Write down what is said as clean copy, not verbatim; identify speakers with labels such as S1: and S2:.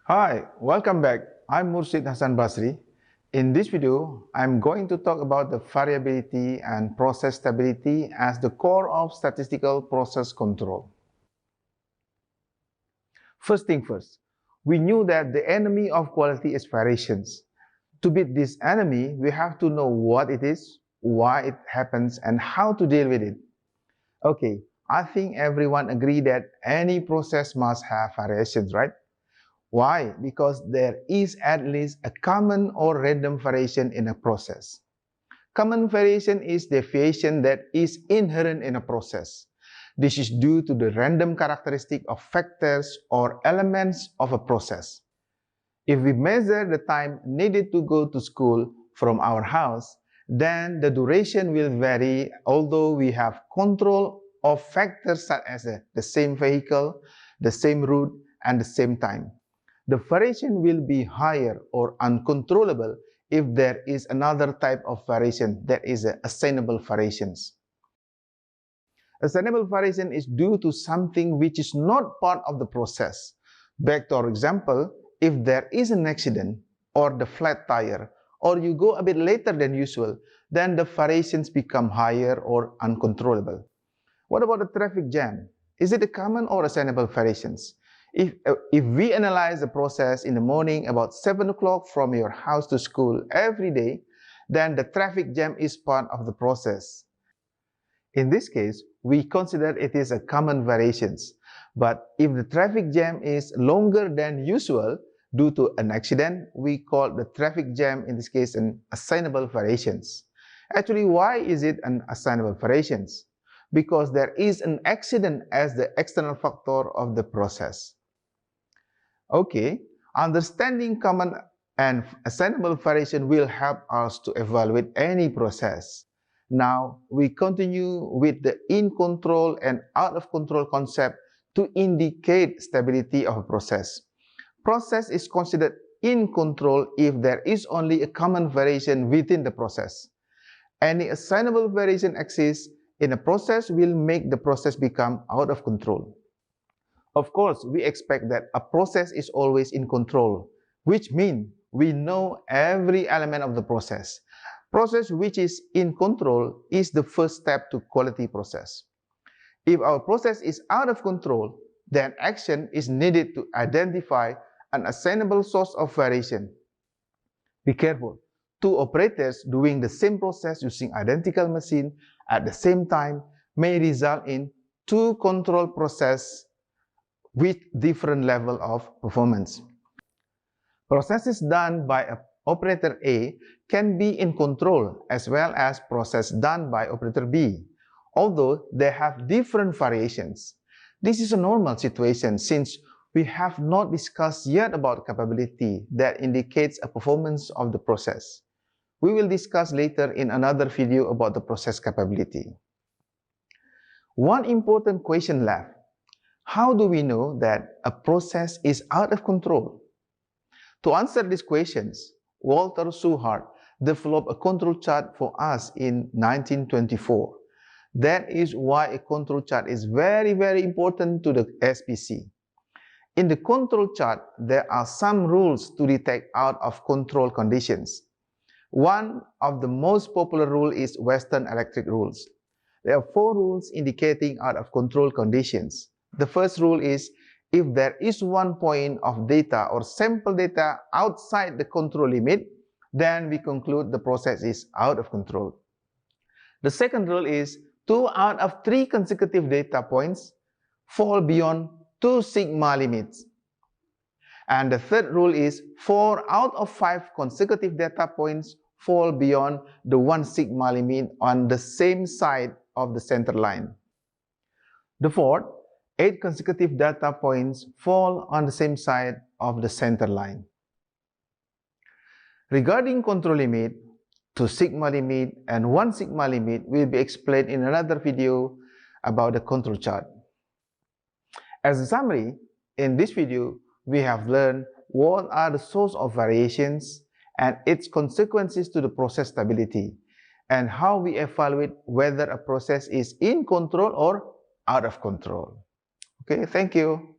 S1: Hi, welcome back. I'm Murshid Hassan Basri. In this video, I'm going to talk about the variability and process stability as the core of statistical process control. First thing first, we knew that the enemy of quality is variations. To beat this enemy, we have to know what it is, why it happens, and how to deal with it. Okay, I think everyone agree that any process must have variations, right? Why? Because there is at least a common or random variation in a process. Common variation is deviation that is inherent in a process. This is due to the random characteristic of factors or elements of a process. If we measure the time needed to go to school from our house, then the duration will vary although we have control of factors such as the same vehicle, the same route, and the same time. The variation will be higher or uncontrollable if there is another type of variation that is assignable variations. Assignable variation is due to something which is not part of the process. Back to our example, if there is an accident or the flat tire or you go a bit later than usual, then the variations become higher or uncontrollable. What about the traffic jam? Is it a common or assignable variations? If we analyze the process in the morning about 7 o'clock from your house to school every day, then the traffic jam is part of the process. In this case, we consider it is a common variations. But if the traffic jam is longer than usual due to an accident, we call the traffic jam in this case an assignable variations. Actually, why is it an assignable variations? Because there is an accident as the external factor of the process. Okay, understanding common and assignable variation will help us to evaluate any process. Now, we continue with the in control and out of control concept to indicate stability of a process. Process is considered in control if there is only a common variation within the process. Any assignable variation exists in a process will make the process become out of control. Of course, we expect that a process is always in control, which means we know every element of the process. Process which is in control is the first step to quality process. If our process is out of control, then action is needed to identify an assignable source of variation. Be careful. Two operators doing the same process using identical machine at the same time may result in two control processes with different level of performance. Processes done by operator A can be in control as well as process done by operator B, although they have different variations. This is a normal situation since we have not discussed yet about capability that indicates a performance of the process. We will discuss later in another video about the process capability. One important question left. How do we know that a process is out of control? To answer these questions, Walter Shewhart developed a control chart for us in 1924. That is why a control chart is very important to the SPC. In the control chart, there are some rules to detect out of control conditions. One of the most popular rules is Western Electric rules. There are 4 rules indicating out of control conditions. The first rule is if there is one point of data or sample data outside the control limit, then we conclude the process is out of control. The second rule is 2 out of 3 consecutive data points fall beyond 2 sigma limits. And the third rule is 4 out of 5 consecutive data points fall beyond the 1 sigma limit on the same side of the center line. The fourth, 8 consecutive data points fall on the same side of the center line. Regarding control limit, 2 sigma limit and 1 sigma limit will be explained in another video about the control chart. As a summary, in this video, we have learned what are the source of variations and its consequences to the process stability, and how we evaluate whether a process is in control or out of control. Okay, thank you.